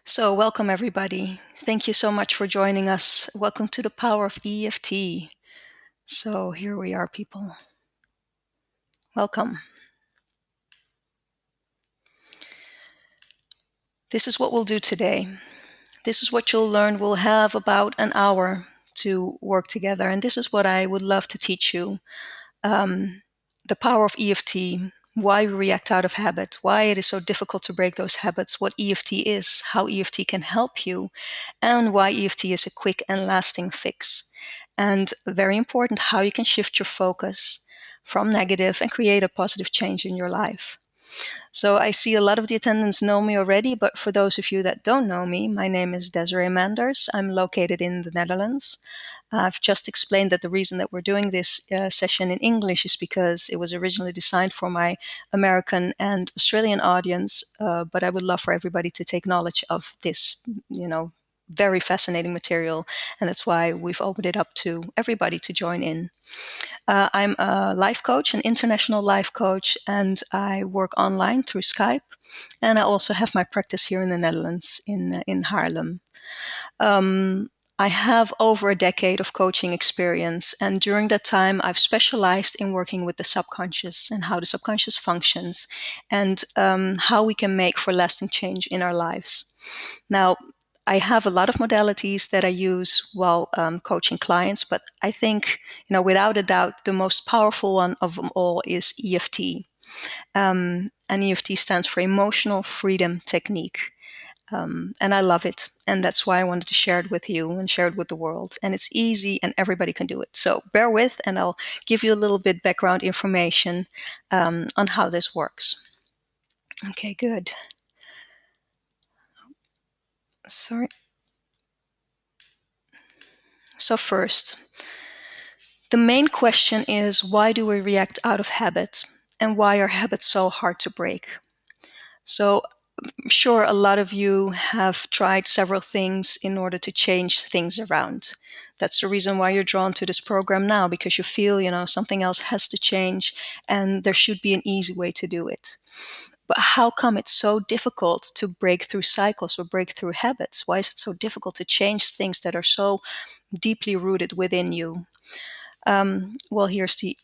So, welcome everybody. Thank you so much for joining us. Welcome to the power of EFT. So, here we are, people. Welcome. This is what we'll do today. This is what you'll learn. We'll have about an hour to work together, and this is what I would love to teach you. The power of EFT, why we react out of habit, why it is so difficult to break those habits, what EFT is, how EFT can help you, and why EFT is a quick and lasting fix. And very important, how you can shift your focus from negative and create a positive change in your life. So I see a lot of the attendants know me already, but for those of you that don't know me, my name is Desiree Manders. I'm located in the Netherlands. I've just explained that the reason that we're doing this session in English is because it was originally designed for my American and Australian audience, but I would love for everybody to take knowledge of this, very fascinating material, and that's why we've opened it up to everybody to join in. I'm a life coach, an international life coach, and I work online through Skype, and I also have my practice here in the Netherlands, in Haarlem. I have over a decade of coaching experience, and during that time, I've specialized in working with the subconscious and how the subconscious functions, and how we can make for lasting change in our lives. Now, I have a lot of modalities that I use while coaching clients, but I think, without a doubt, the most powerful one of them all is EFT. And EFT stands for Emotional Freedom Technique. And I love it. And that's why I wanted to share it with you and share it with the world. And it's easy and everybody can do it. So bear with, and I'll give you a little bit background information on how this works. Okay, good. Sorry. So first, the main question is, why do we react out of habit? And why are habits so hard to break? So I'm sure a lot of you have tried several things in order to change things around. That's the reason why you're drawn to this program now, because you feel, something else has to change and there should be an easy way to do it. But how come it's so difficult to break through cycles or break through habits? Why is it so difficult to change things that are so deeply rooted within you? Well, here's the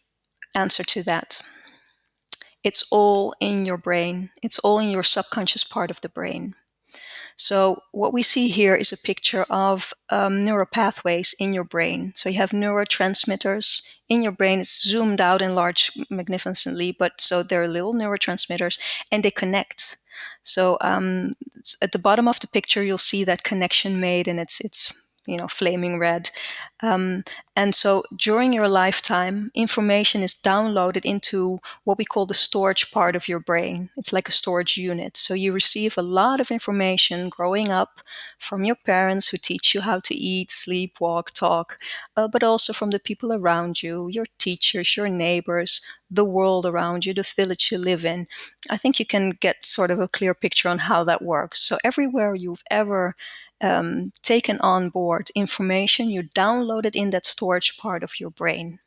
answer to that. It's all in your brain. It's all in your subconscious part of the brain. So what we see here is a picture of neural pathways in your brain. So you have neurotransmitters in your brain. It's zoomed out and large magnificently, but so they're little neurotransmitters and they connect. So at the bottom of the picture, you'll see that connection made, and it's flaming red. And so during your lifetime, information is downloaded into what we call the storage part of your brain. It's like a storage unit. So you receive a lot of information growing up from your parents who teach you how to eat, sleep, walk, talk, but also from the people around you, your teachers, your neighbors, the world around you, the village you live in. I think you can get sort of a clear picture on how that works. So everywhere you've ever taken on board information, you download it in that storage part of your brain.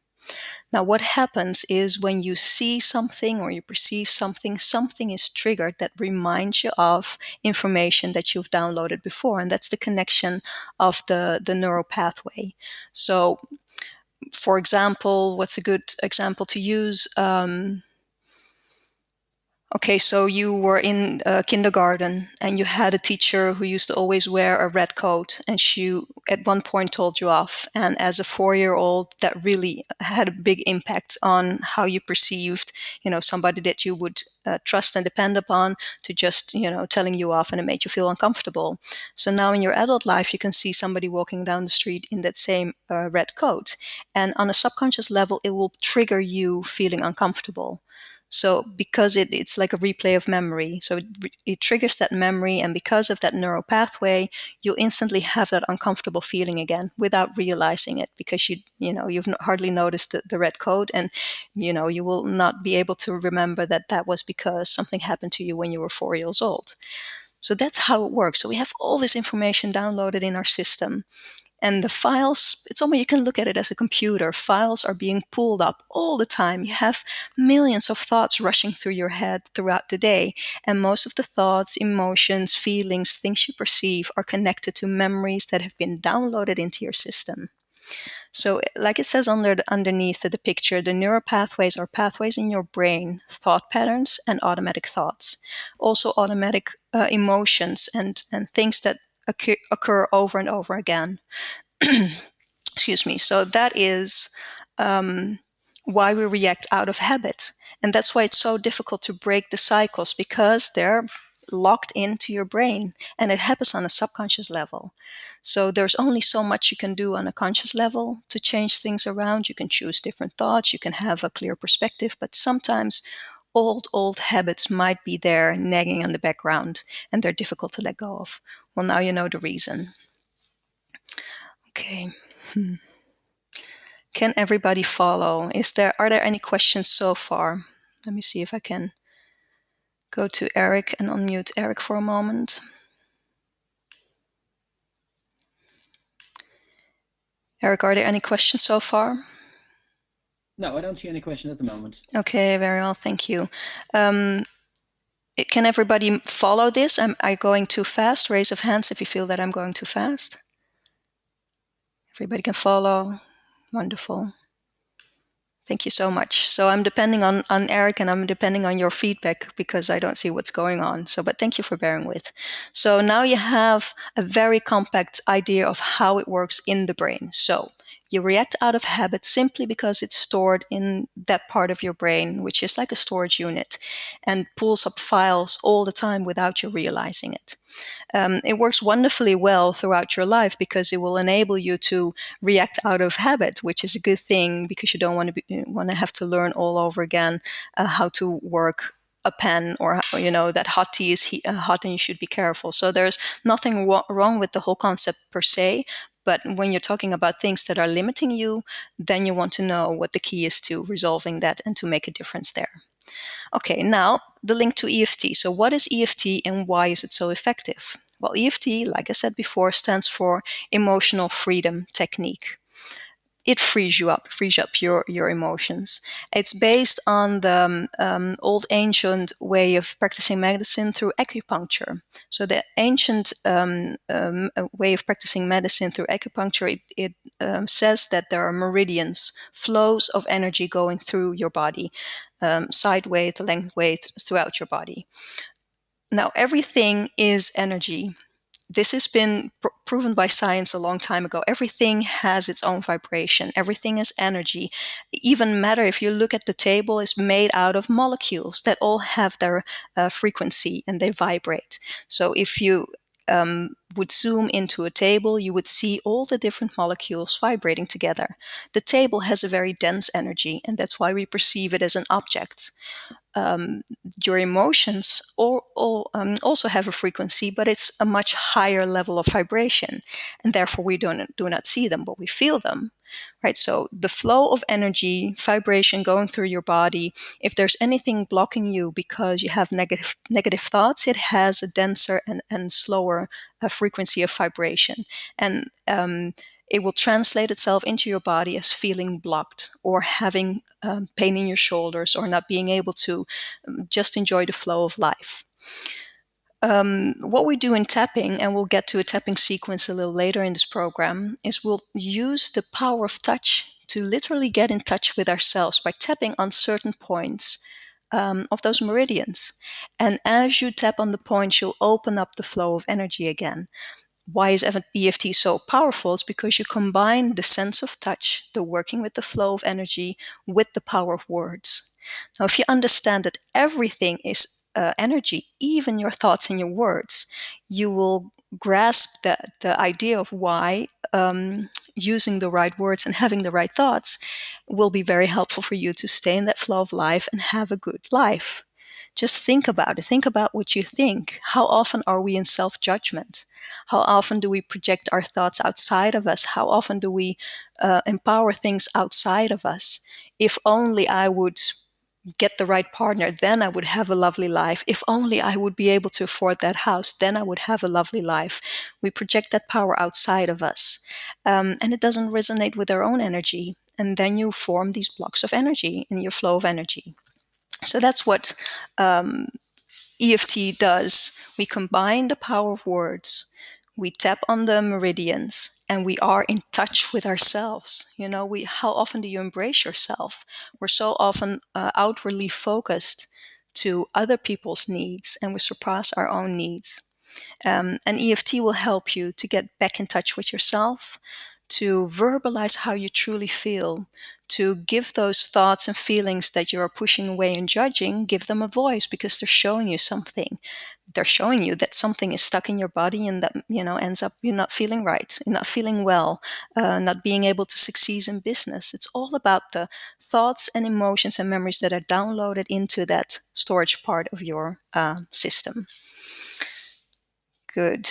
Now, what happens is when you see something or you perceive something, something is triggered that reminds you of information that you've downloaded before, and that's the connection of the neural pathway. So, for example, what's a good example to use? Okay, so you were in kindergarten and you had a teacher who used to always wear a red coat, and she at one point told you off. And as a 4-year-old, that really had a big impact on how you perceived, somebody that you would trust and depend upon to just, telling you off, and it made you feel uncomfortable. So now in your adult life, you can see somebody walking down the street in that same red coat. And on a subconscious level, it will trigger you feeling uncomfortable. So because it's like a replay of memory, so it triggers that memory, and because of that neural pathway, you'll instantly have that uncomfortable feeling again without realizing it, because you've hardly noticed the red coat, and you will not be able to remember that was because something happened to you when you were 4 years old. So that's how it works. So we have all this information downloaded in our system. And the files, it's almost, you can look at it as a computer. Files are being pulled up all the time. You have millions of thoughts rushing through your head throughout the day. And most of the thoughts, emotions, feelings, things you perceive are connected to memories that have been downloaded into your system. So, like it says underneath the picture, the neural pathways are pathways in your brain, thought patterns, and automatic thoughts. Also, automatic emotions and things that occur over and over again. Excuse me. So that is why we react out of habit. And that's why it's so difficult to break the cycles, because they're locked into your brain and it happens on a subconscious level. So there's only so much you can do on a conscious level to change things around. You can choose different thoughts, you can have a clear perspective, but sometimes old habits might be there nagging in the background and they're difficult to let go of. Well, now you know the reason. Okay. Can everybody follow? Are there any questions so far? Let me see if I can go to Eric and unmute Eric for a moment. Eric, are there any questions so far? No, I don't see any questions at the moment. Okay, very well, thank you. Can everybody follow this? Am I going too fast? Raise of hands if you feel that I'm going too fast. Everybody can follow. Wonderful. Thank you so much. So I'm depending on Eric, and I'm depending on your feedback because I don't see what's going on. So, but thank you for bearing with. So now you have a very compact idea of how it works in the brain. So you react out of habit simply because it's stored in that part of your brain, which is like a storage unit, and pulls up files all the time without you realizing it. It works wonderfully well throughout your life because it will enable you to react out of habit, which is a good thing because you don't want to have to learn all over again how to work a pen, or that hot tea is hot and you should be careful. So there's nothing wrong with the whole concept per se. But when you're talking about things that are limiting you, then you want to know what the key is to resolving that and to make a difference there. Okay, now the link to EFT. So what is EFT and why is it so effective? Well, EFT, like I said before, stands for Emotional Freedom Technique. It frees up your emotions. It's based on the old ancient way of practicing medicine through acupuncture. So the ancient way of practicing medicine through acupuncture, it says that there are meridians, flows of energy going through your body, sideways to lengthways throughout your body. Now, everything is energy. This has been proven by science a long time ago. Everything has its own vibration. Everything is energy. Even matter, if you look at the table, is made out of molecules that all have their frequency and they vibrate. So if you would zoom into a table, you would see all the different molecules vibrating together. The table has a very dense energy, and that's why we perceive it as an object. Your emotions also have a frequency, but it's a much higher level of vibration, and therefore we do not see them, but we feel them, right? So the flow of energy, vibration going through your body, if there's anything blocking you because you have negative thoughts, it has a denser and slower frequency of vibration, and it will translate itself into your body as feeling blocked or having pain in your shoulders or not being able to just enjoy the flow of life. What we do in tapping, and we'll get to a tapping sequence a little later in this program, is we'll use the power of touch to literally get in touch with ourselves by tapping on certain points of those meridians. And as you tap on the points, you'll open up the flow of energy again. Why is EFT so powerful? It's because you combine the sense of touch, the working with the flow of energy, with the power of words. Now, if you understand that everything is energy, even your thoughts and your words, you will grasp the idea of why using the right words and having the right thoughts will be very helpful for you to stay in that flow of life and have a good life. Just think about it. Think about what you think. How often are we in self-judgment? How often do we project our thoughts outside of us? How often do we empower things outside of us? If only I would get the right partner, then I would have a lovely life. If only I would be able to afford that house, then I would have a lovely life. We project that power outside of us, and it doesn't resonate with our own energy. And then you form these blocks of energy in your flow of energy. So that's what EFT does. We combine the power of words, we tap on the meridians, and we are in touch with ourselves. How often do you embrace yourself? We're so often outwardly focused to other people's needs, and we surpass our own needs. And EFT will help you to get back in touch with yourself, to verbalize how you truly feel, to give those thoughts and feelings that you are pushing away and judging, give them a voice, because they're showing you something. They're showing you that something is stuck in your body, and that ends up you're not feeling right, you're not feeling well, not being able to succeed in business. It's all about the thoughts and emotions and memories that are downloaded into that storage part of your system. Good.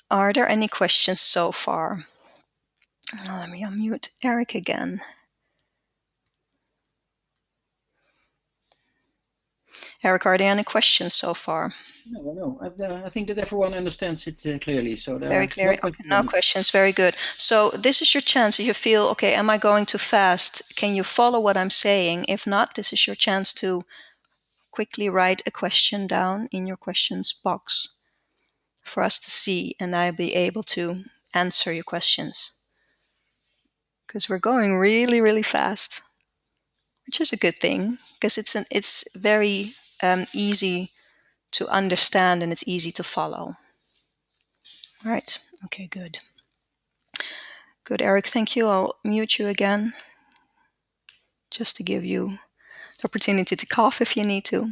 Are there any questions so far? Let me unmute Eric again. Eric, are there any questions so far? No. I think that everyone understands it clearly, so there Very are clear. no Okay, questions. no questions. Very good. So this is your chance. If you feel, okay, am I going too fast? Can you follow what I'm saying? If not, this is your chance to quickly write a question down in your questions box for us to see, and I'll be able to answer your questions. Because we're going really, really fast, which is a good thing, because it's very easy to understand and it's easy to follow. All right. Okay, good. Good, Eric. Thank you. I'll mute you again just to give you the opportunity to cough if you need to.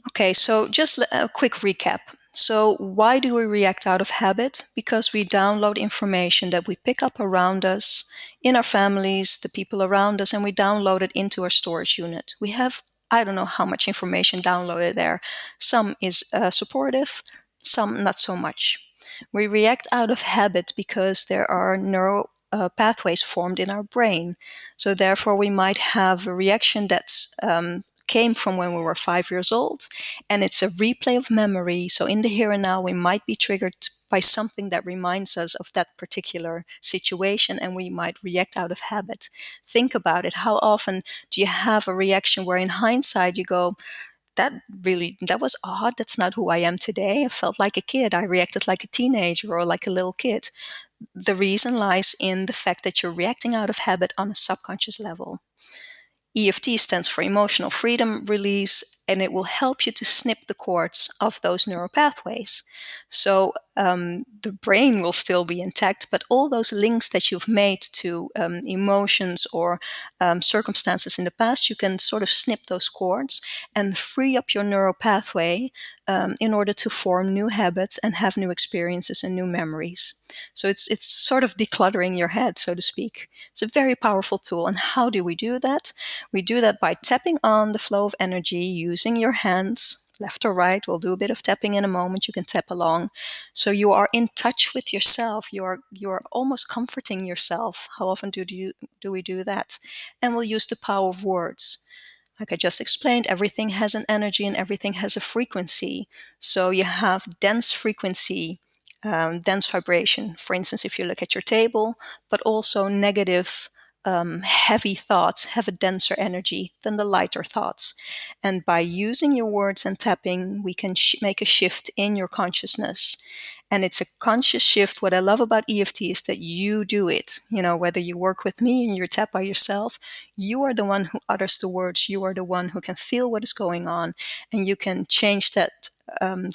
Okay, so just a quick recap. So why do we react out of habit? Because we download information that we pick up around us, in our families, the people around us, and we download it into our storage unit. We have, I don't know how much information downloaded there. Some is supportive, some not so much. We react out of habit because there are neural pathways formed in our brain. So therefore, we might have a reaction that's came from when we were 5 years old, and it's a replay of memory. So in the here and now, we might be triggered by something that reminds us of that particular situation, and we might react out of habit. Think about it. How often do you have a reaction where in hindsight you go, that was odd. That's not who I am today. I felt like a kid. I reacted like a teenager or like a little kid. The reason lies in the fact that you're reacting out of habit on a subconscious level. EFT stands for emotional freedom release, and it will help you to snip the cords of those neural pathways. So the brain will still be intact, but all those links that you've made to emotions or circumstances in the past, you can sort of snip those cords and free up your neural pathway in order to form new habits and have new experiences and new memories. So it's sort of decluttering your head, so to speak. It's a very powerful tool. And how do we do that? We do that by tapping on the flow of energy using your hands, left or right. We'll do a bit of tapping in a moment. You can tap along. So you are in touch with yourself. You're almost comforting yourself. How often do we do that? And we'll use the power of words. Like I just explained, everything has an energy and everything has a frequency. So you have dense frequency, dense vibration. For instance, if you look at your table, but also negative, heavy thoughts have a denser energy than the lighter thoughts. And by using your words and tapping, we can make a shift in your consciousness. And it's a conscious shift. What I love about EFT is that you do it. Whether you work with me and you tap by yourself, you are the one who utters the words. You are the one who can feel what is going on, and you can change that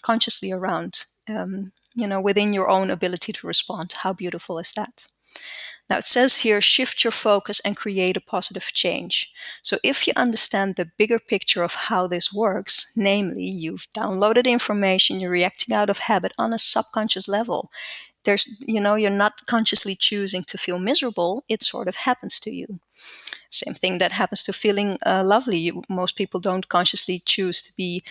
consciously around, within your own ability to respond. How beautiful is that? Now it says here, shift your focus and create a positive change. So if you understand the bigger picture of how this works, namely you've downloaded information, you're reacting out of habit on a subconscious level, There's, you're not consciously choosing to feel miserable. It sort of happens to you. Same thing that happens to feeling lovely. Most people don't consciously choose to be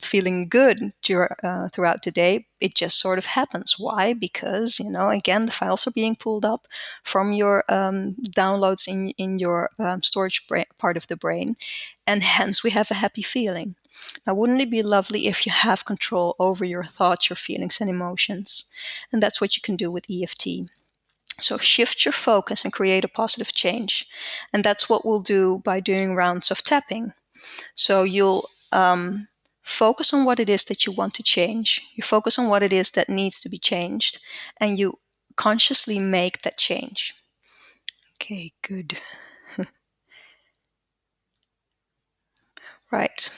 feeling good throughout the day. It just sort of happens. Why? Because, again, the files are being pulled up from your downloads in your storage part of the brain, and hence we have a happy feeling. Now, wouldn't it be lovely if you have control over your thoughts, your feelings, and emotions? And that's what you can do with EFT. So shift your focus and create a positive change. And that's what we'll do by doing rounds of tapping. So you'll focus on what it is that you want to change. You focus on what it is that needs to be changed, and you consciously make that change. Okay, good. Right.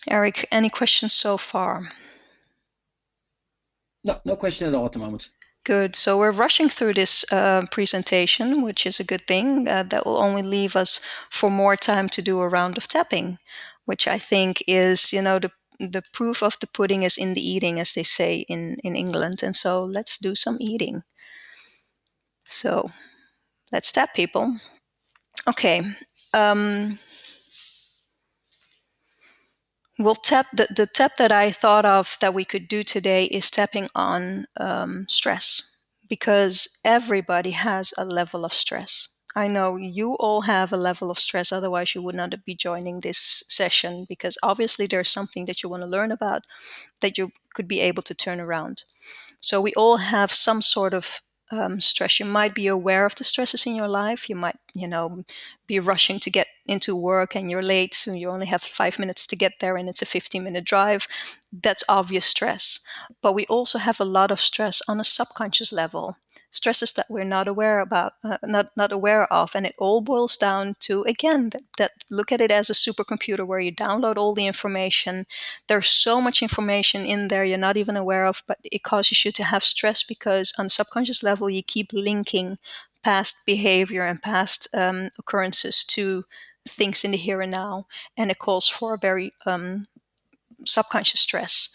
Eric, any questions so far? No question at all at the moment. Good. So we're rushing through this presentation, which is a good thing. That will only leave us for more time to do a round of tapping, which I think is, the proof of the pudding is in the eating, as they say in England. And so let's do some eating. So let's tap, people. Okay. We'll tap. The tap that I thought of that we could do today is tapping on stress, because everybody has a level of stress. I know you all have a level of stress, otherwise you would not be joining this session, because obviously there's something that you want to learn about that you could be able to turn around. So we all have some sort of stress. You might be aware of the stresses in your life. You might, be rushing to get into work and you're late, so you only have 5 minutes to get there and it's a 15-minute drive. That's obvious stress. But we also have a lot of stress on a subconscious level, stresses that we're not aware about, not aware of, and it all boils down to, again, that look at it as a supercomputer where you download all the information. There's so much information in there you're not even aware of, but it causes you to have stress because on a subconscious level you keep linking past behavior and past occurrences to things in the here and now, and it calls for a very subconscious stress.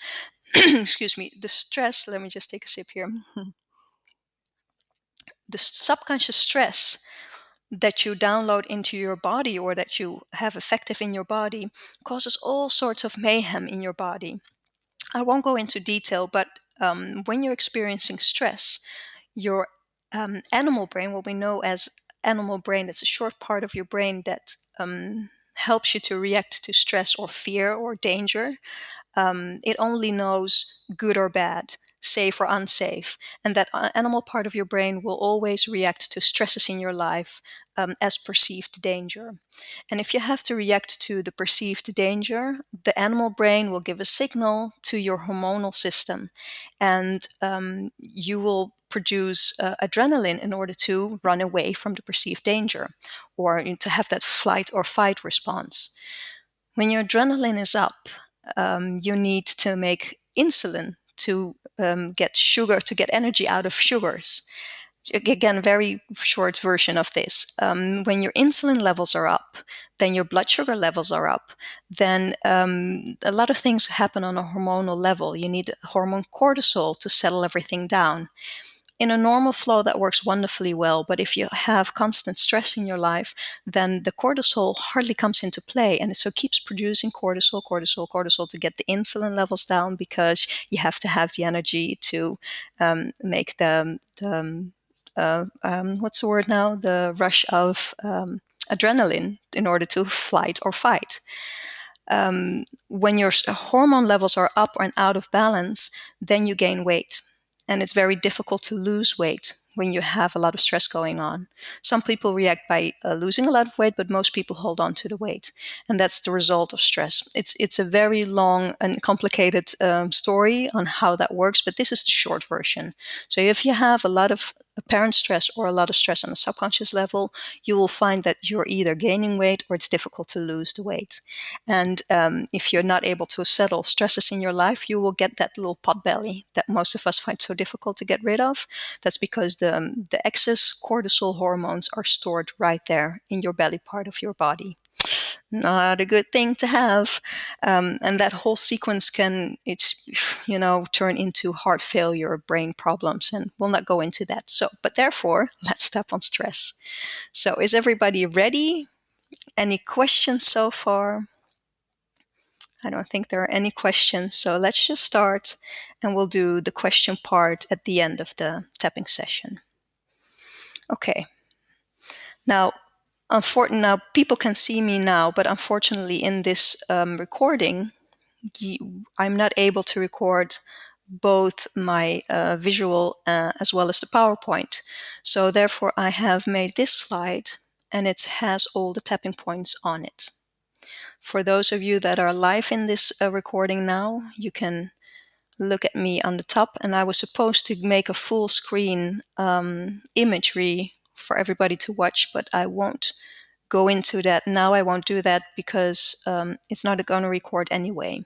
Excuse me. The stress, let me just take a sip here. The subconscious stress that you download into your body or that you have effective in your body causes all sorts of mayhem in your body. I won't go into detail, but when you're experiencing stress, your animal brain, what we know as animal brain, it's a short part of your brain that helps you to react to stress or fear or danger. It only knows good or bad, safe or unsafe. And that animal part of your brain will always react to stresses in your life as perceived danger. And if you have to react to the perceived danger, the animal brain will give a signal to your hormonal system, and you will produce adrenaline in order to run away from the perceived danger or to have that flight or fight response. When your adrenaline is up, you need to make insulin to get sugar, to get energy out of sugars. Again, very short version of this. When your insulin levels are up, then your blood sugar levels are up, then a lot of things happen on a hormonal level. You need hormone cortisol to settle everything down. In a normal flow, that works wonderfully well, but if you have constant stress in your life, then the cortisol hardly comes into play, and so it keeps producing cortisol to get the insulin levels down, because you have to have the energy to make what's the word now? The rush of adrenaline in order to fight or fight. When your hormone levels are up and out of balance, then you gain weight. And it's very difficult to lose weight when you have a lot of stress going on. Some people react by losing a lot of weight, but most people hold on to the weight. And that's the result of stress. It's a very long and complicated story on how that works, but this is the short version. So if you have a lot of apparent stress or a lot of stress on a subconscious level, you will find that you're either gaining weight or it's difficult to lose the weight. And if you're not able to settle stresses in your life, you will get that little pot belly that most of us find so difficult to get rid of. That's because the excess cortisol hormones are stored right there in your belly part of your body. not a good thing to have. And that whole sequence can, turn into heart failure, brain problems, and we'll not go into that. So, but therefore, let's tap on stress. So, is everybody ready? Any questions so far? I don't think there are any questions. So let's just start, and we'll do the question part at the end of the tapping session. Okay. Now, people can see me now, but unfortunately in this recording, I'm not able to record both my visual as well as the PowerPoint. So therefore I have made this slide, and it has all the tapping points on it. For those of you that are live in this recording now, you can look at me on the top, and I was supposed to make a full screen imagery for everybody to watch, but I won't go into that now. I won't do that because it's not going to record anyway.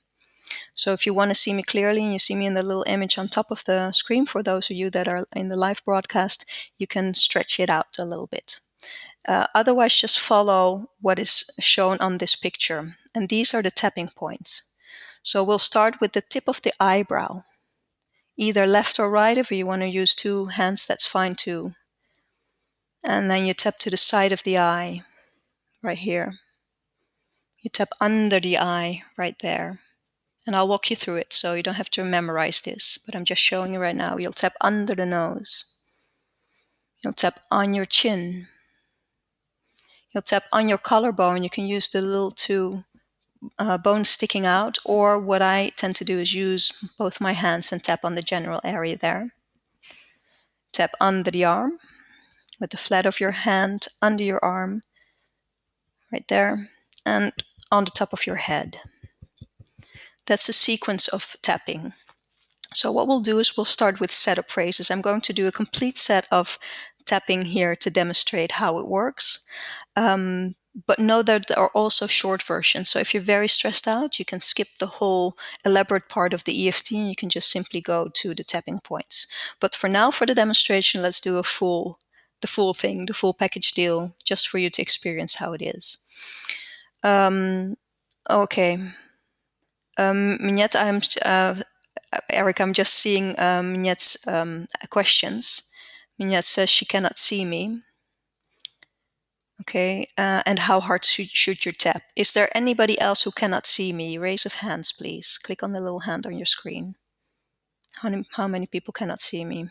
So if you want to see me clearly and you see me in the little image on top of the screen, for those of you that are in the live broadcast, you can stretch it out a little bit. Otherwise, just follow what is shown on this picture. And these are the tapping points. So we'll start with the tip of the eyebrow, either left or right. If you want to use two hands, that's fine too. And then you tap to the side of the eye, right here. You tap under the eye, right there. And I'll walk you through it, so you don't have to memorize this, but I'm just showing you right now. You'll tap under the nose. You'll tap on your chin. You'll tap on your collarbone. You can use the little two bones sticking out, or what I tend to do is use both my hands and tap on the general area there. Tap under the arm with the flat of your hand under your arm, right there, and on the top of your head. That's a sequence of tapping. So what we'll do is we'll start with setup phrases. I'm going to do a complete set of tapping here to demonstrate how it works. But know that there are also short versions. So if you're very stressed out, you can skip the whole elaborate part of the EFT and you can just simply go to the tapping points. But for now, for the demonstration, let's do the full thing, the full package deal, just for you to experience how it is. Okay. Minette, Eric, I'm just seeing Minette's questions. Minette says she cannot see me. Okay, and how hard should you tap? Is there anybody else who cannot see me? Raise of hands, please. Click on the little hand on your screen. How many people cannot see me?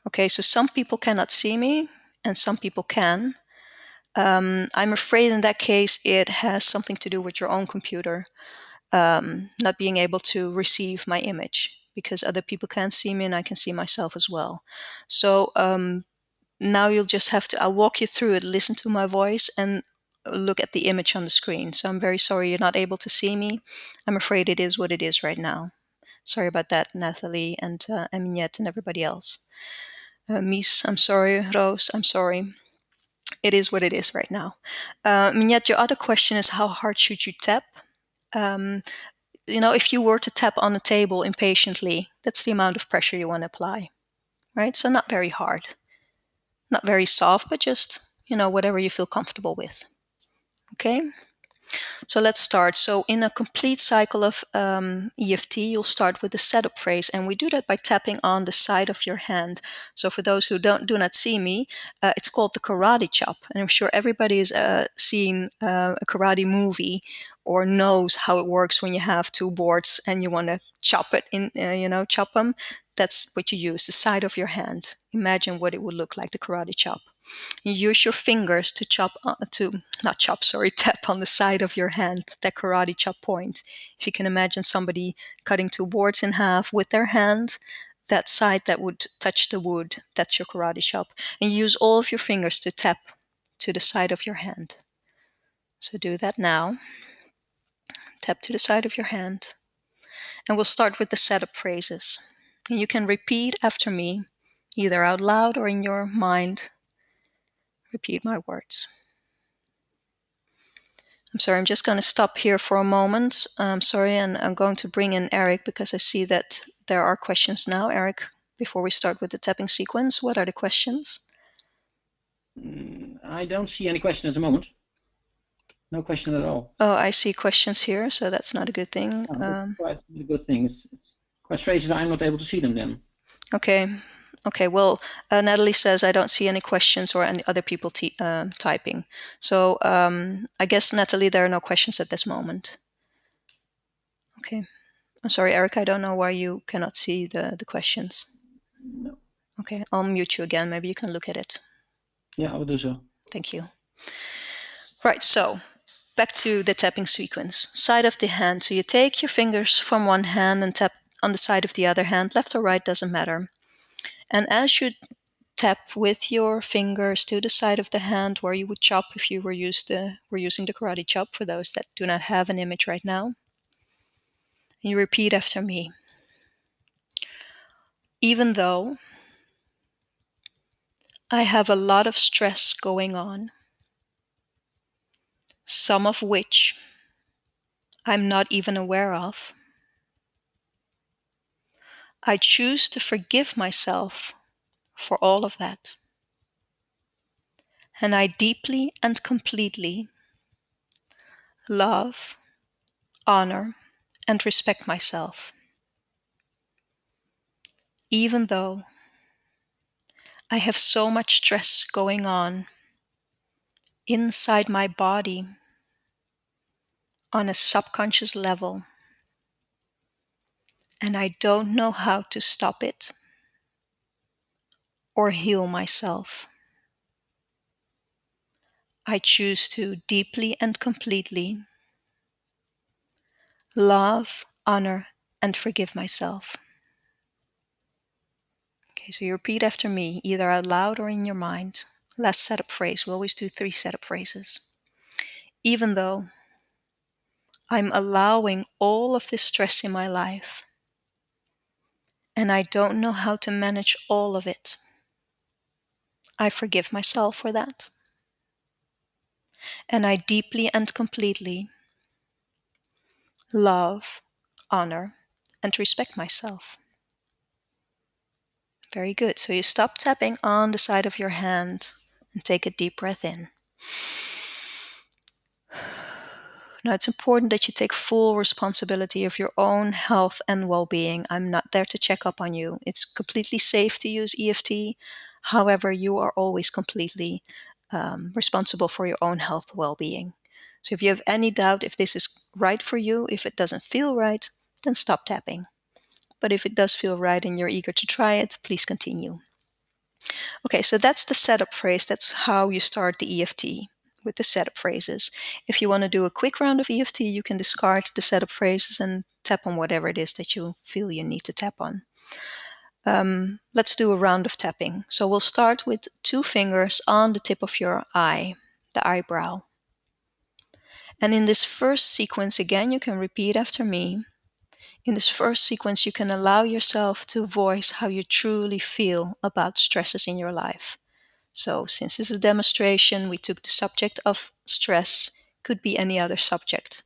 Okay, so some people cannot see me and some people can. I'm afraid in that case it has something to do with your own computer not being able to receive my image, because other people can't see me and I can see myself as well. So now you'll just have to, I'll walk you through it, listen to my voice and look at the image on the screen. So I'm very sorry you're not able to see me. I'm afraid it is what it is right now. Sorry about that, Nathalie and Aminette and everybody else. Mies, I'm sorry. Roos, I'm sorry. It is what it is right now. Minette, your other question is how hard should you tap? If you were to tap on a table impatiently, that's the amount of pressure you want to apply, right? So not very hard, not very soft, but just, whatever you feel comfortable with. Okay. So let's start. So in a complete cycle of EFT, you'll start with the setup phrase, and we do that by tapping on the side of your hand. So for those who do not see me, it's called the karate chop, and I'm sure everybody has seen a karate movie or knows how it works when you have two boards and you want to chop it in, chop them. That's what you use, the side of your hand. Imagine what it would look like, the karate chop. You use your fingers to tap on the side of your hand, that karate chop point. If you can imagine somebody cutting two boards in half with their hand, that side that would touch the wood, that's your karate chop. And you use all of your fingers to tap to the side of your hand. So do that now. Tap to the side of your hand. And we'll start with the setup phrases. And you can repeat after me, either out loud or in your mind. Repeat my words. I'm sorry, I'm just going to stop here for a moment. I'm sorry, and I'm going to bring in Eric because I see that there are questions now. Eric, before we start with the tapping sequence, what are the questions? I don't see any question at the moment. No question at all. Oh, I see questions here, so that's not a good thing. That's quite a good thing. It's quite strange that I'm not able to see them then. Okay. Okay, well, Natalie says I don't see any questions or any other people typing. So I guess, Natalie, there are no questions at this moment. Okay. I'm sorry, Eric, I don't know why you cannot see the questions. No. Okay, I'll mute you again. Maybe you can look at it. Yeah, I will do so. Thank you. Right, so back to the tapping sequence. Side of the hand. So you take your fingers from one hand and tap on the side of the other hand. Left or right, doesn't matter. And as you tap with your fingers to the side of the hand where you would chop if you were using the karate chop, for those that do not have an image right now. And you repeat after me. Even though I have a lot of stress going on, some of which I'm not even aware of, I choose to forgive myself for all of that. And I deeply and completely love, honor, and respect myself, even though I have so much stress going on inside my body on a subconscious level, and I don't know how to stop it or heal myself. I choose to deeply and completely love, honor, and forgive myself. Okay, so you repeat after me, either out loud or in your mind. Last setup phrase. We always do 3 setup phrases. Even though I'm allowing all of this stress in my life, and I don't know how to manage all of it, I forgive myself for that. And I deeply and completely love, honor, and respect myself. Very good. So you stop tapping on the side of your hand and take a deep breath in. Now, it's important that you take full responsibility of your own health and well-being. I'm not there to check up on you. It's completely safe to use EFT. However, you are always completely responsible for your own health well-being. So if you have any doubt if this is right for you, if it doesn't feel right, then stop tapping. But if it does feel right and you're eager to try it, please continue. Okay, so that's the setup phrase. That's how you start the EFT, with the setup phrases. If you want to do a quick round of EFT, you can discard the setup phrases and tap on whatever it is that you feel you need to tap on. Let's do a round of tapping. So we'll start with 2 fingers on the tip of your eye, the eyebrow. And in this first sequence, again, you can repeat after me. In this first sequence, you can allow yourself to voice how you truly feel about stresses in your life. So since this is a demonstration, we took the subject of stress, could be any other subject.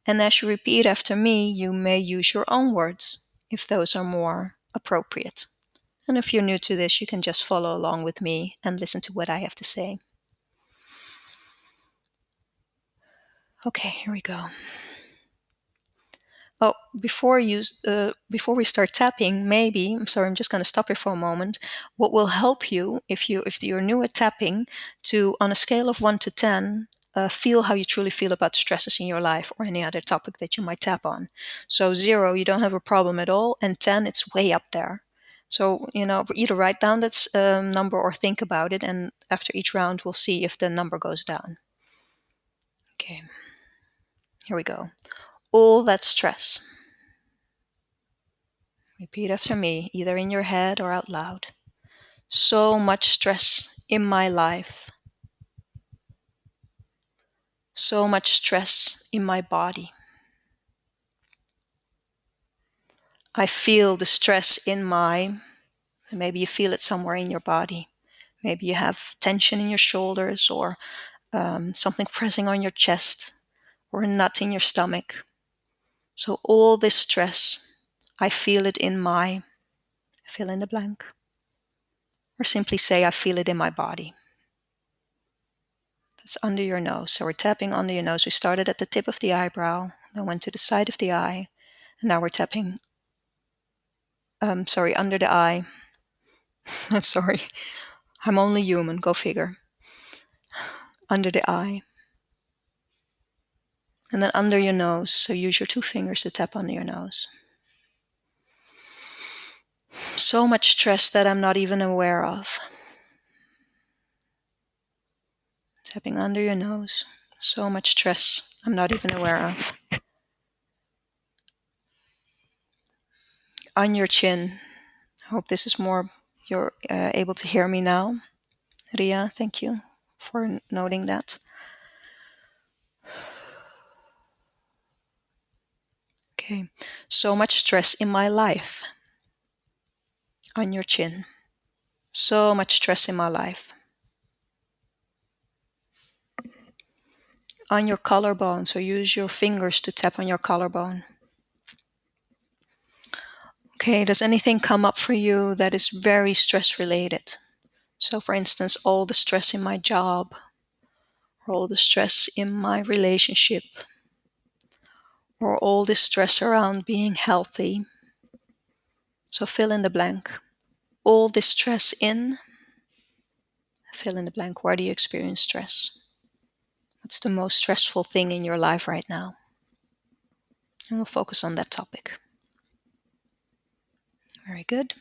And as you repeat after me, you may use your own words if those are more appropriate. And if you're new to this, you can just follow along with me and listen to what I have to say. Okay, here we go. Oh, before we start tapping, maybe, I'm sorry, I'm just going to stop here for a moment. What will help you if you're new at tapping, to, on a scale of 1 to 10, feel how you truly feel about stresses in your life or any other topic that you might tap on. So 0, you don't have a problem at all, and 10, it's way up there. So, either write down that number or think about it, and after each round, we'll see if the number goes down. Okay, here we go. All that stress. Repeat after me, either in your head or out loud. So much stress in my life. So much stress in my body. I feel the stress maybe you feel it somewhere in your body. Maybe you have tension in your shoulders, or something pressing on your chest, or a knot in your stomach. So all this stress, I feel it fill in the blank. Or simply say, I feel it in my body. It's under your nose. So we're tapping under your nose. We started at the tip of the eyebrow, then went to the side of the eye, and now we're tapping, under the eye. I'm sorry. I'm only human, go figure. Under the eye. And then under your nose. So use your 2 fingers to tap under your nose. So much stress that I'm not even aware of. Tapping under your nose. So much stress I'm not even aware of. On your chin. I hope this is more, you're able to hear me now. Ria, thank you for noting that. Okay, so much stress in my life. On your chin. So much stress in my life. On your collarbone, so use your fingers to tap on your collarbone. Okay, does anything come up for you that is very stress related? So for instance, all the stress in my job, or all the stress in my relationship, or all the stress around being healthy. So fill in the blank. All this stress in, fill in the blank. Where do you experience stress? What's the most stressful thing in your life right now? And we'll focus on that topic. Very good.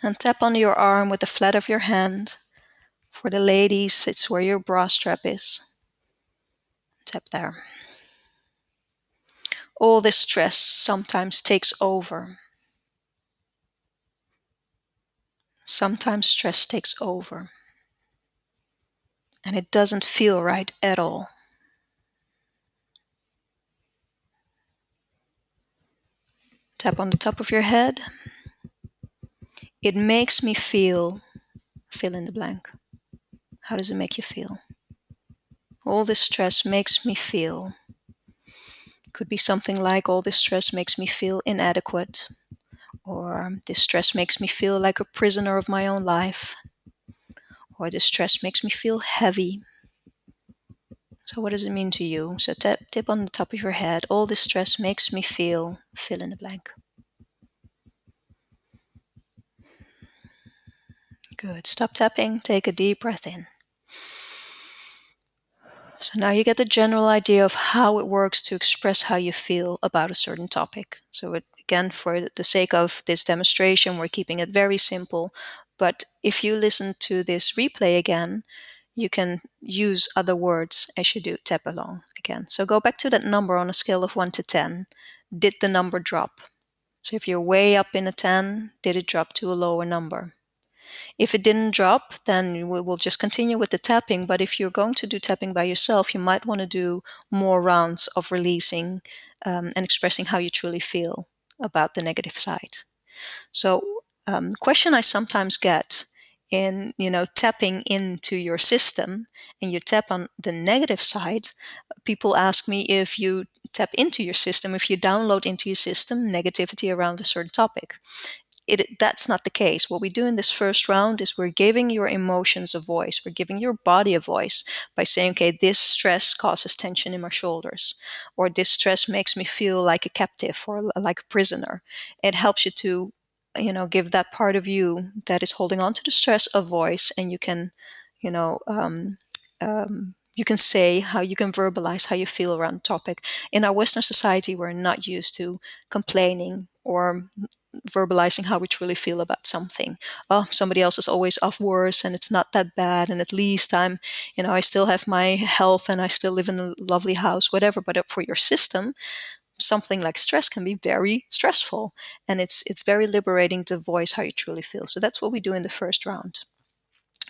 And tap on your arm with the flat of your hand. For the ladies, it's where your bra strap is. Tap there. All this stress sometimes takes over. Sometimes stress takes over. And it doesn't feel right at all. Tap on the top of your head. It makes me feel, fill in the blank. How does it make you feel? All this stress makes me feel. Could be something like, all this stress makes me feel inadequate. Or this stress makes me feel like a prisoner of my own life. Or this stress makes me feel heavy. So what does it mean to you? So tip on the top of your head. All this stress makes me feel, fill in the blank. Good. Stop tapping. Take a deep breath in. So now you get the general idea of how it works to express how you feel about a certain topic. So again, for the sake of this demonstration, we're keeping it very simple. But if you listen to this replay again, you can use other words as you do tap along again. So go back to that number on a scale of 1 to 10. Did the number drop? So if you're way up in a 10, did it drop to a lower number? If it didn't drop, then we will just continue with the tapping. But if you're going to do tapping by yourself, you might want to do more rounds of releasing and expressing how you truly feel about the negative side. So question I sometimes get in, tapping into your system, and you tap on the negative side, people ask me if you tap into your system, if you download into your system negativity around a certain topic. That's not the case. What we do in this first round is we're giving your emotions a voice. We're giving your body a voice by saying, okay, this stress causes tension in my shoulders, or this stress makes me feel like a captive or like a prisoner. It helps you to, give that part of you that is holding on to the stress a voice, and you can, you can say how you can verbalize how you feel around the topic. In our Western society, we're not used to complaining or verbalizing how we truly feel about something. Oh, somebody else is always off worse and it's not that bad, and at least I'm, I still have my health and I still live in a lovely house, whatever. But for your system, something like stress can be very stressful, and it's very liberating to voice how you truly feel. So that's what we do in the first round.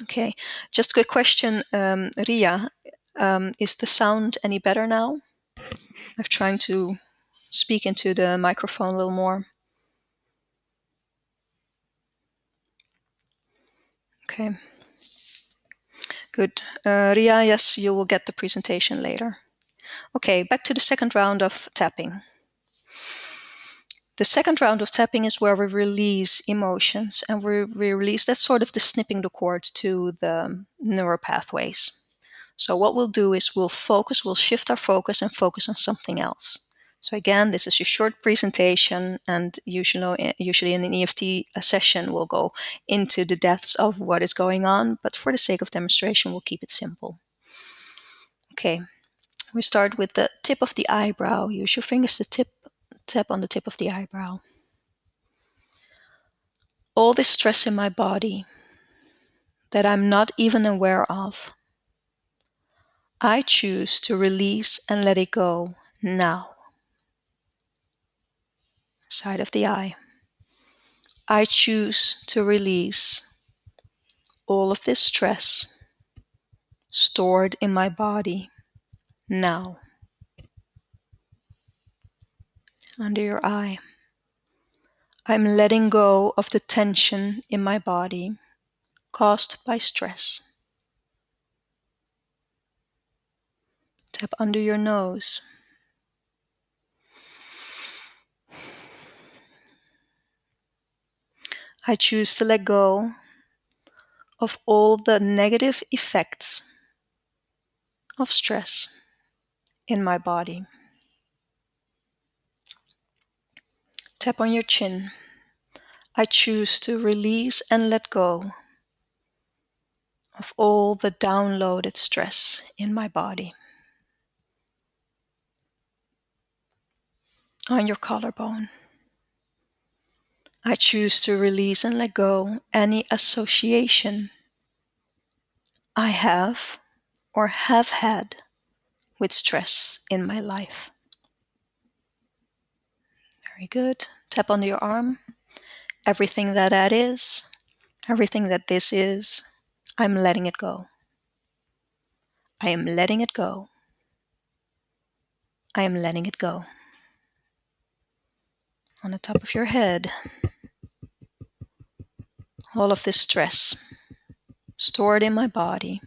Okay, just a quick question, Ria, is the sound any better now? I'm trying to speak into the microphone a little more. Okay, good. Ria, yes, you will get the presentation later. Okay, back to the second round of tapping. The second round of tapping is where we release emotions, and we release, that's sort of the snipping the cord to the neural pathways. So what we'll do is we'll shift our focus and focus on something else. So again, this is a short presentation, and usually in an EFT session, we'll go into the depths of what is going on, but for the sake of demonstration, we'll keep it simple. Okay, we start with the tip of the eyebrow. Use your fingers to tap on the tip of the eyebrow. All this stress in my body that I'm not even aware of, I choose to release and let it go now. Side of the eye. I choose to release all of this stress stored in my body now. Under your eye. I'm letting go of the tension in my body caused by stress. Tap under your nose. I choose to let go of all the negative effects of stress in my body. Tap on your chin. I choose to release and let go of all the downloaded stress in my body. On your collarbone. I choose to release and let go any association I have or have had with stress in my life. Very good. Tap under your arm. Everything that is, everything that this is, I'm letting it go. I am letting it go. I am letting it go. On the top of your head, all of this stress stored in my body,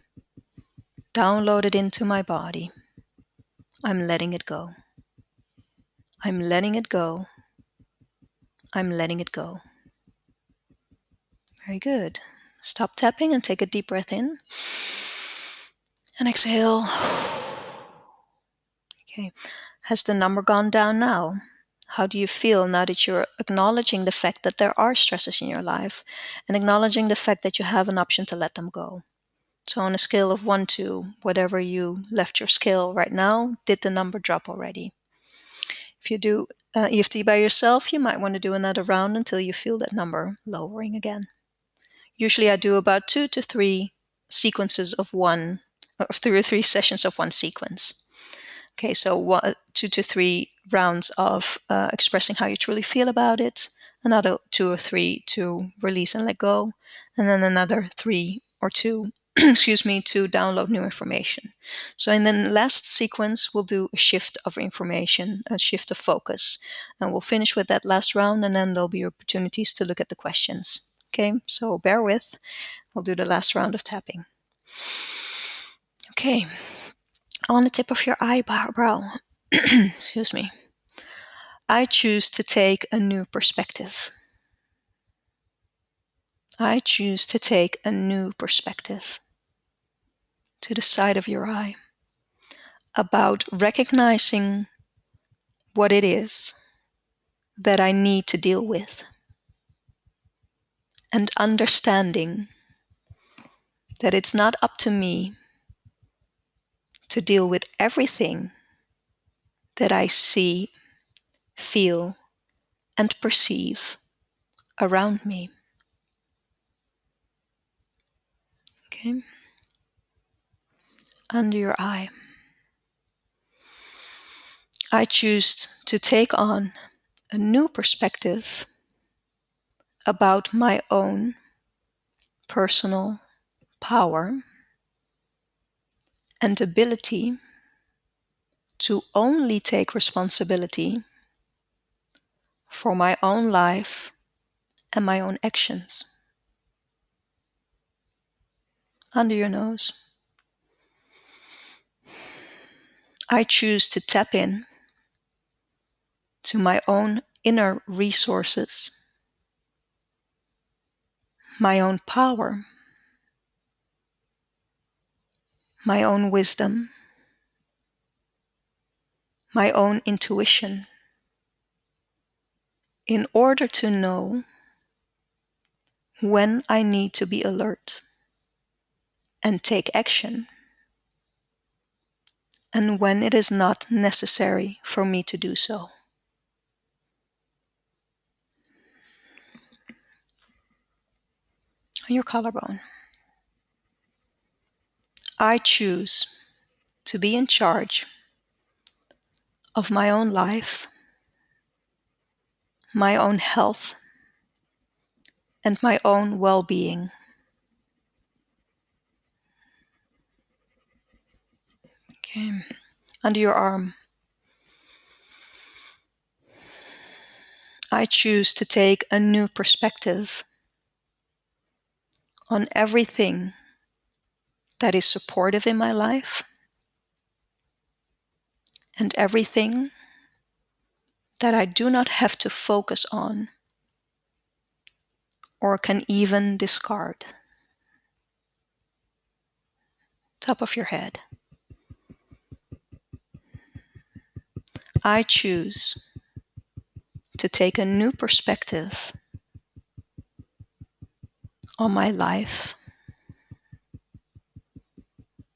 downloaded into my body, I'm letting it go. I'm letting it go. I'm letting it go. Very good. Stop tapping and take a deep breath in. And exhale. Okay. Has the number gone down now? How do you feel now that you're acknowledging the fact that there are stresses in your life and acknowledging the fact that you have an option to let them go? So on a scale of 1 to whatever you left your scale right now, did the number drop already? If you do EFT by yourself, you might want to do another round until you feel that number lowering again. Usually I do about 2 to 3 sequences of one, or 2 or 3 sessions of one sequence. Okay, so 2 to 3 rounds of expressing how you truly feel about it, another 2 or 3 to release and let go, and then another 3 or 2 to download new information. So in the last sequence, we'll do a shift of information, a shift of focus, and we'll finish with that last round, and then there'll be opportunities to look at the questions. Okay, so bear with. We'll do the last round of tapping. Okay, on the tip of your eyebrow, excuse me, I choose to take a new perspective. I choose to take a new perspective to the side of your eye about recognizing what it is that I need to deal with and understanding that it's not up to me to deal with everything that I see, feel, and perceive around me. Okay? Under your eye. I choose to take on a new perspective about my own personal power and ability to only take responsibility for my own life and my own actions. Under your nose. I choose to tap in to my own inner resources, my own power, my own wisdom, my own intuition, in order to know when I need to be alert and take action, and when it is not necessary for me to do so. Your collarbone. I choose to be in charge of my own life, my own health, and my own well-being. Okay. Under your arm. I choose to take a new perspective on everything that is supportive in my life and everything that I do not have to focus on or can even discard. Top of your head. I choose to take a new perspective on my life,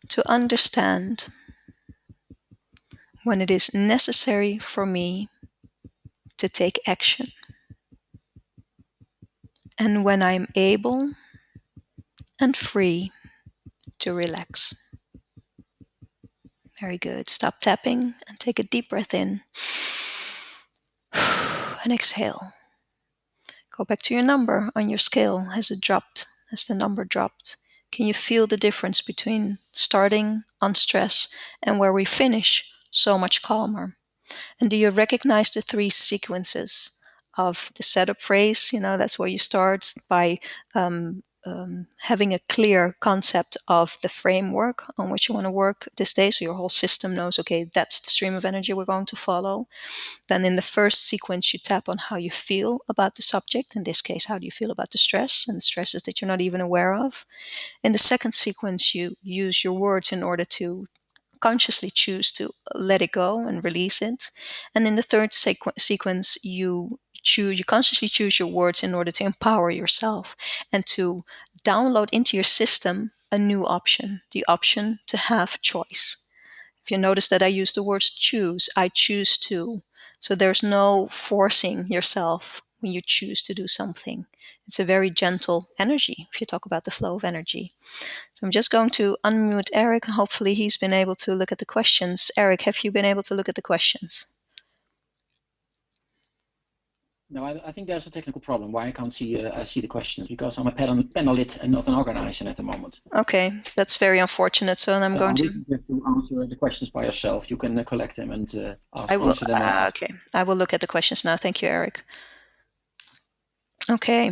to understand when it is necessary for me to take action, and when I'm able and free to relax. Very good. Stop tapping and take a deep breath in. And exhale. Go back to your number on your scale. Has it dropped? Has the number dropped? Can you feel the difference between starting on stress and where we finish so much calmer? And do you recognize the 3 sequences of the setup phrase? That's where you start by having a clear concept of the framework on which you want to work this day. So your whole system knows, okay, that's the stream of energy we're going to follow. Then in the first sequence, you tap on how you feel about the subject. In this case, how do you feel about the stress and the stresses that you're not even aware of? In the second sequence, you use your words in order to consciously choose to let it go and release it. And in the third sequence, you consciously choose your words in order to empower yourself and to download into your system a new option, the option to have choice. If you notice that I use the words choose, I choose to. So there's no forcing yourself when you choose to do something. It's a very gentle energy if you talk about the flow of energy. So I'm just going to unmute Eric. Hopefully he's been able to look at the questions. Eric, have you been able to look at the questions? No, I think there's a technical problem why I can't see the questions, because I'm a panelist and not an organizer at the moment. Okay, that's very unfortunate. So I'm going to answer the questions by yourself. You can collect them and answer them. Okay, I will look at the questions now. Thank you, Eric. Okay.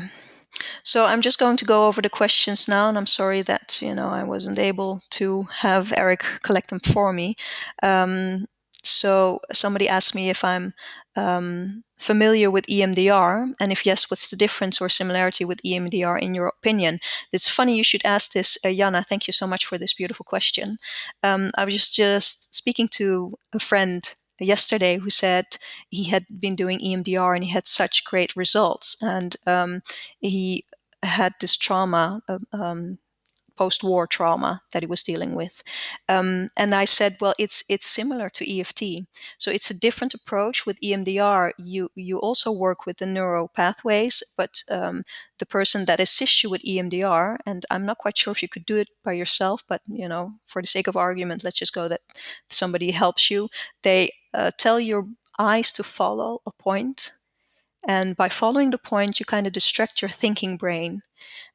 So I'm just going to go over the questions now, and I'm sorry that I wasn't able to have Eric collect them for me. So somebody asked me if I'm familiar with EMDR, and if yes, what's the difference or similarity with EMDR in your opinion? It's funny you should ask this, Jana. Thank you so much for this beautiful question. I was just speaking to a friend yesterday who said he had been doing EMDR and he had such great results, and he had this trauma, post-war trauma that he was dealing with. And I said, well, it's similar to EFT. So it's a different approach. With EMDR, you also work with the neural pathways, but the person that assists you with EMDR, and I'm not quite sure if you could do it by yourself, but for the sake of argument, let's just go that somebody helps you. They tell your eyes to follow a point. And by following the point, you kind of distract your thinking brain.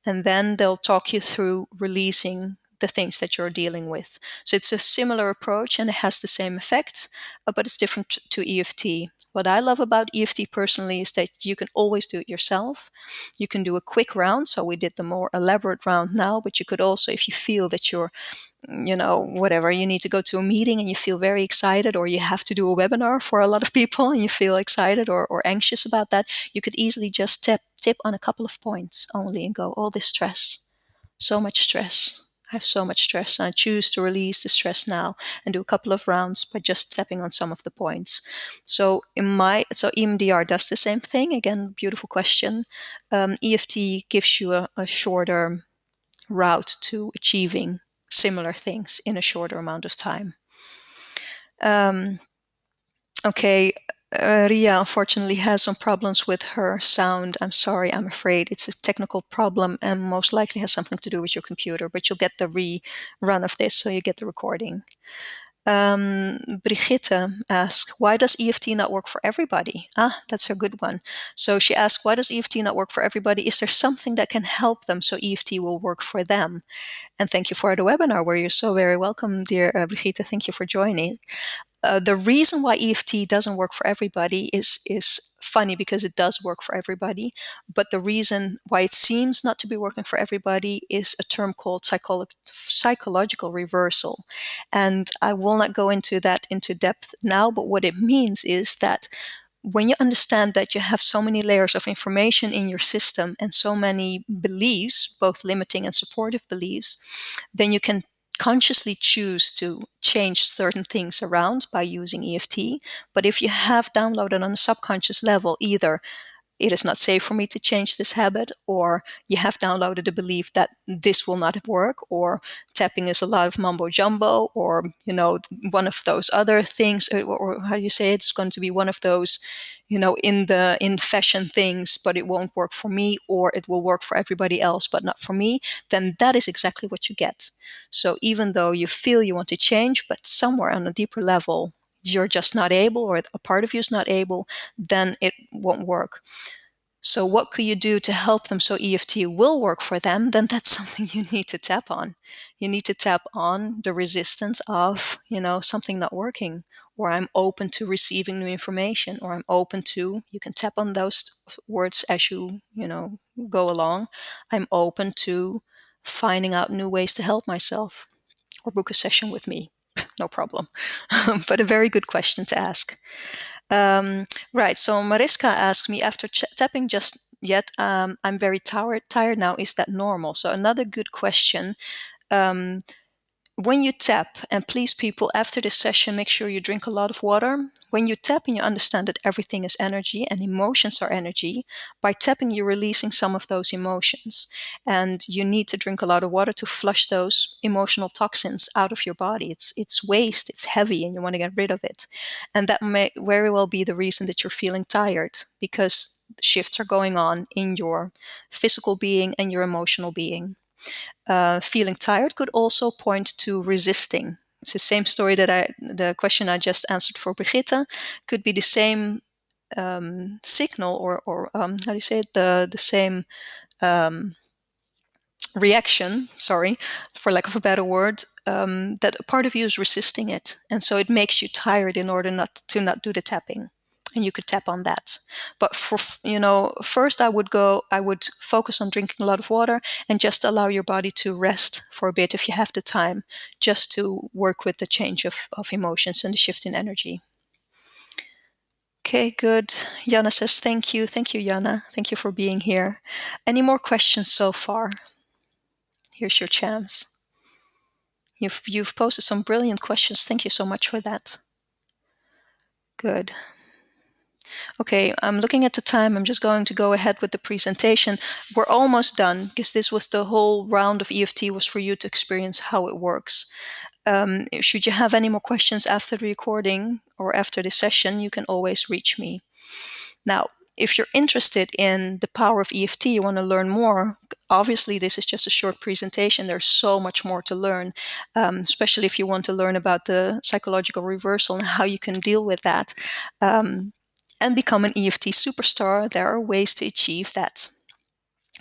And then they'll talk you through releasing the things that you're dealing with. So it's a similar approach and it has the same effect, but it's different to EFT. What I love about EFT personally is that you can always do it yourself. You can do a quick round. So we did the more elaborate round now, but you could also, if you feel that you're whatever, you need to go to a meeting and you feel very excited, or you have to do a webinar for a lot of people and you feel excited or anxious about that, you could easily just tip on a couple of points only and go, all this stress, so much stress. I have so much stress, and I choose to release the stress now and do a couple of rounds by just tapping on some of the points. So EMDR does the same thing. Again, beautiful question. EFT gives you a shorter route to achieving similar things in a shorter amount of time. Okay, Ria unfortunately has some problems with her sound. I'm sorry, I'm afraid it's a technical problem and most likely has something to do with your computer, but you'll get the rerun of this, so you get the recording. Brigitte asks, why does EFT not work for everybody? That's a good one. So she asked, why does EFT not work for everybody? Is there something that can help them so EFT will work for them? And thank you for the webinar, where you're so very welcome, dear Brigitte. Thank you for joining. The reason why EFT doesn't work for everybody is funny, because it does work for everybody. But the reason why it seems not to be working for everybody is a term called psychological reversal. And I will not go into that into depth now, but what it means is that when you understand that you have so many layers of information in your system and so many beliefs, both limiting and supportive beliefs, then you can consciously choose to change certain things around by using EFT. But if you have downloaded on a subconscious level, either it is not safe for me to change this habit, or you have downloaded a belief that this will not work, or tapping is a lot of mumbo jumbo, or one of those other things, or how do you say it's going to be one of those in fashion things, but it won't work for me, or it will work for everybody else but not for me, then that is exactly what you get. So even though you feel you want to change, but somewhere on a deeper level you're just not able, or a part of you is not able, then it won't work. So what could you do to help them so EFT will work for them? Then that's something you need to tap on. You need to tap on the resistance of, something not working, or I'm open to receiving new information, or I'm open to, you can tap on those words as go along. I'm open to finding out new ways to help myself, or book a session with me. No problem. But a very good question to ask. Right. So Mariska asked me, after tapping just yet, I'm very tired now. Is that normal? So another good question. Um, when you tap, and please people, after this session, make sure you drink a lot of water. When you tap and you understand that everything is energy and emotions are energy, by tapping you're releasing some of those emotions. And you need to drink a lot of water to flush those emotional toxins out of your body. It's waste, it's heavy, and you want to get rid of it. And that may very well be the reason that you're feeling tired, because shifts are going on in your physical being and your emotional being. Feeling tired could also point to resisting. It's the same story the question I just answered for Brigitte could be the same signal, or how do you say it? The same reaction, sorry, for lack of a better word, that a part of you is resisting it. And so it makes you tired in order not do the tapping. And you could tap on that. But first I would focus on drinking a lot of water and just allow your body to rest for a bit if you have the time, just to work with the change of emotions and the shift in energy. Okay, good. Jana says, thank you. Thank you, Jana. Thank you for being here. Any more questions so far? Here's your chance. You've posted some brilliant questions. Thank you so much for that. Good. Okay, I'm looking at the time. I'm just going to go ahead with the presentation. We're almost done, because this was the whole round of EFT was for you to experience how it works. Should you have any more questions after the recording or after the session, you can always reach me. Now, if you're interested in the power of EFT, you want to learn more, obviously this is just a short presentation. There's so much more to learn, especially if you want to learn about the psychological reversal and how you can deal with that and become an EFT superstar. There are ways to achieve that,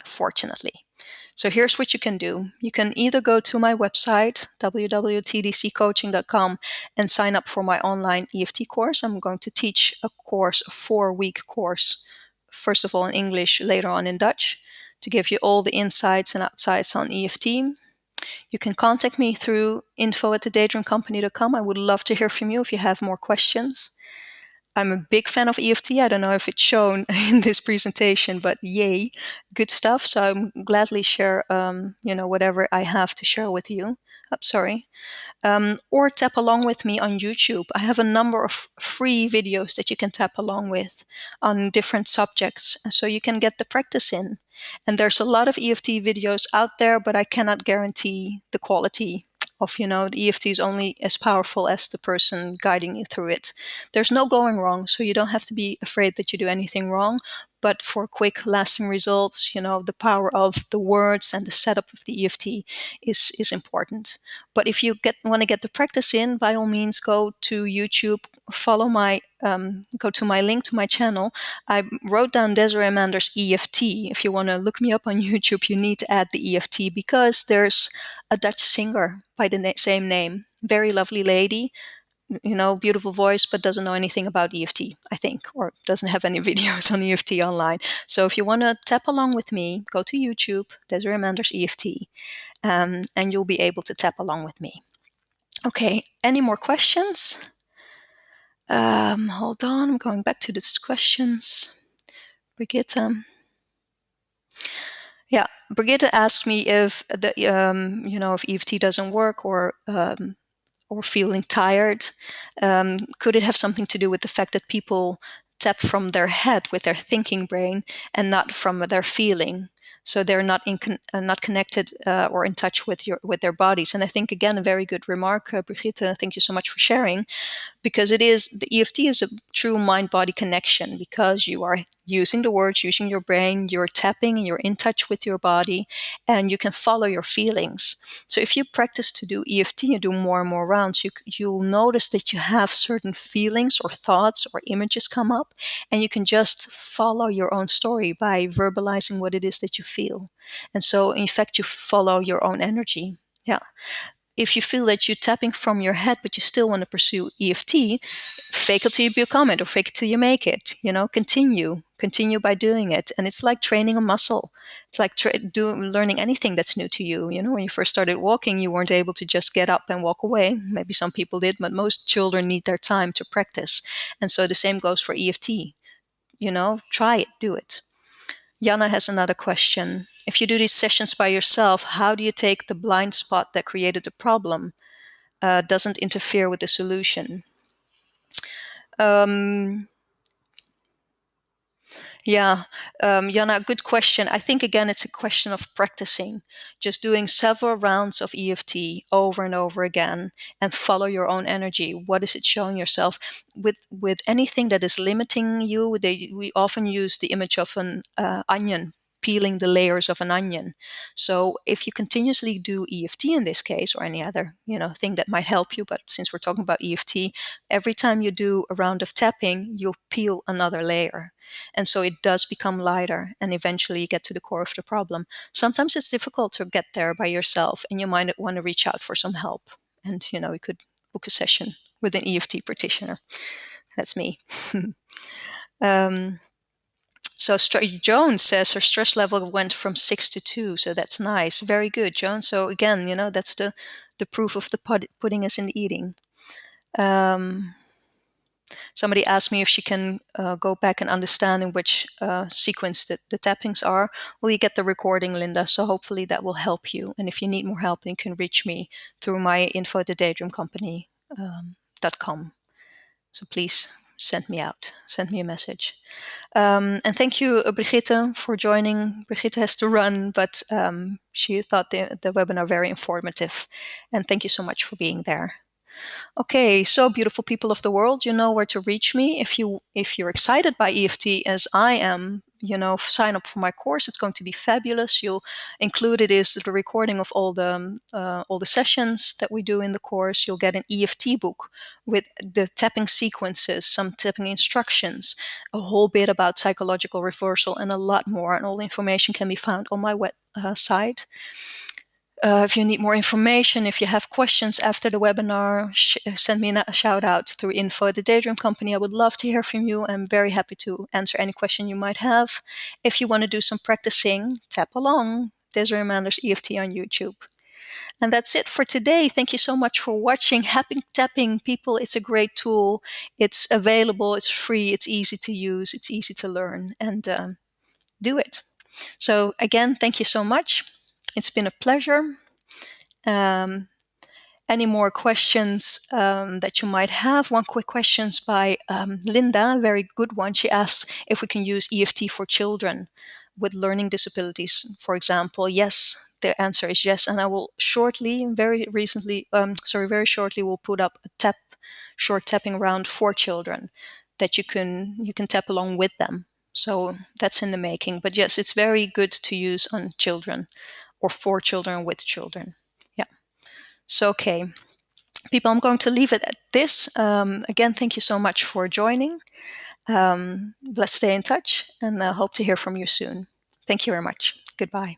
fortunately. So here's what you can do. You can either go to my website, www.tdccoaching.com, and sign up for my online EFT course. I'm going to teach a 4-week course, first of all in English, later on in Dutch, to give you all the insights and outsides on EFT. You can contact me through info@thedaydreamcompany.com. I would love to hear from you if you have more questions. I'm a big fan of EFT. I don't know if it's shown in this presentation, but yay, good stuff. So I'm gladly share, whatever I have to share with you. I'm sorry. Or tap along with me on YouTube. I have a number of free videos that you can tap along with on different subjects, so you can get the practice in. And there's a lot of EFT videos out there, but I cannot guarantee the quality of, the EFT is only as powerful as the person guiding you through it. There's no going wrong, so you don't have to be afraid that you do anything wrong. But for quick, lasting results, the power of the words and the setup of the EFT is important. But if you want to get the practice in, by all means, go to YouTube, go to my link to my channel. I wrote down Desiree Manders EFT. If you want to look me up on YouTube, you need to add the EFT because there's a Dutch singer by the same name. Very lovely lady, beautiful voice, but doesn't know anything about EFT, I think, or doesn't have any videos on EFT online. So if you want to tap along with me, go to YouTube, Desiree Manders EFT, and you'll be able to tap along with me. Okay, any more questions? Hold on, I'm going back to these questions. Brigitte. Yeah, Brigitte asked me if if EFT doesn't work or feeling tired. Could it have something to do with the fact that people tap from their head with their thinking brain and not from their feeling? So they're not not connected or in touch with their bodies. And I think, again, a very good remark, Brigitte. Thank you so much for sharing, because the EFT is a true mind-body connection, because you are using the words, using your brain, you're tapping, you're in touch with your body, and you can follow your feelings. So if you practice to do EFT and do more and more rounds, you'll notice that you have certain feelings or thoughts or images come up, and you can just follow your own story by verbalizing what it is that you feel. And so, in fact, you follow your own energy. Yeah. If you feel that you're tapping from your head, but you still want to pursue EFT, fake it till you become it, or fake it till you make it. Continue by doing it. And it's like training a muscle. It's like learning anything that's new to you. When you first started walking, you weren't able to just get up and walk away. Maybe some people did, but most children need their time to practice. And so the same goes for EFT. Try it, do it. Jana has another question. If you do these sessions by yourself, how do you take the blind spot that created the problem doesn't interfere with the solution? Yeah, Jana, good question. I think, again, it's a question of practicing, just doing several rounds of EFT over and over again, and follow your own energy. What is it showing yourself? With anything that is limiting you, we often use the image of an onion, peeling the layers of an onion. So if you continuously do EFT in this case, or any other thing that might help you, but since we're talking about EFT, every time you do a round of tapping, you'll peel another layer. And so it does become lighter, and eventually you get to the core of the problem. Sometimes it's difficult to get there by yourself, and you might want to reach out for some help. And you could book a session with an EFT practitioner. That's me. So Joan says her stress level went from 6 to 2, so that's nice. Very good, Joan. So again, that's the proof of the pudding is in the eating. Somebody asked me if she can go back and understand in which sequence the tappings are. Well, you get the recording, Linda, so hopefully that will help you. And if you need more help, then you can reach me through my info@thedaydreamcompany.com. So please send me a message. And thank you, Brigitte, for joining. Brigitte has to run, but she thought the webinar very informative. And thank you so much for being there. Okay, so beautiful people of the world, you know where to reach me. If you're excited by EFT as I am, sign up for my course. It's going to be fabulous. Included is the recording of all the sessions that we do in the course. You'll get an EFT book with the tapping sequences, some tapping instructions, a whole bit about psychological reversal, and a lot more. And all the information can be found on my website. If you need more information, if you have questions after the webinar, send me a shout out through info@thedaydream company. I would love to hear from you. I'm very happy to answer any question you might have. If you want to do some practicing, tap along. Desiree Manders EFT on YouTube. And that's it for today. Thank you so much for watching. Happy tapping, people. It's a great tool. It's available. It's free. It's easy to use. It's easy to learn. And do it. So again, thank you so much. It's been a pleasure. Any more questions that you might have? One quick question by Linda, a very good one. She asks if we can use EFT for children with learning disabilities, for example. Yes, the answer is yes. And I will shortly, very shortly, we'll put up a short tapping round for children that you can tap along with them. So that's in the making. But yes, it's very good to use on children or for children with children. Yeah. So, okay. People, I'm going to leave it at this. Again, thank you so much for joining. Let's stay in touch and I hope to hear from you soon. Thank you very much. Goodbye.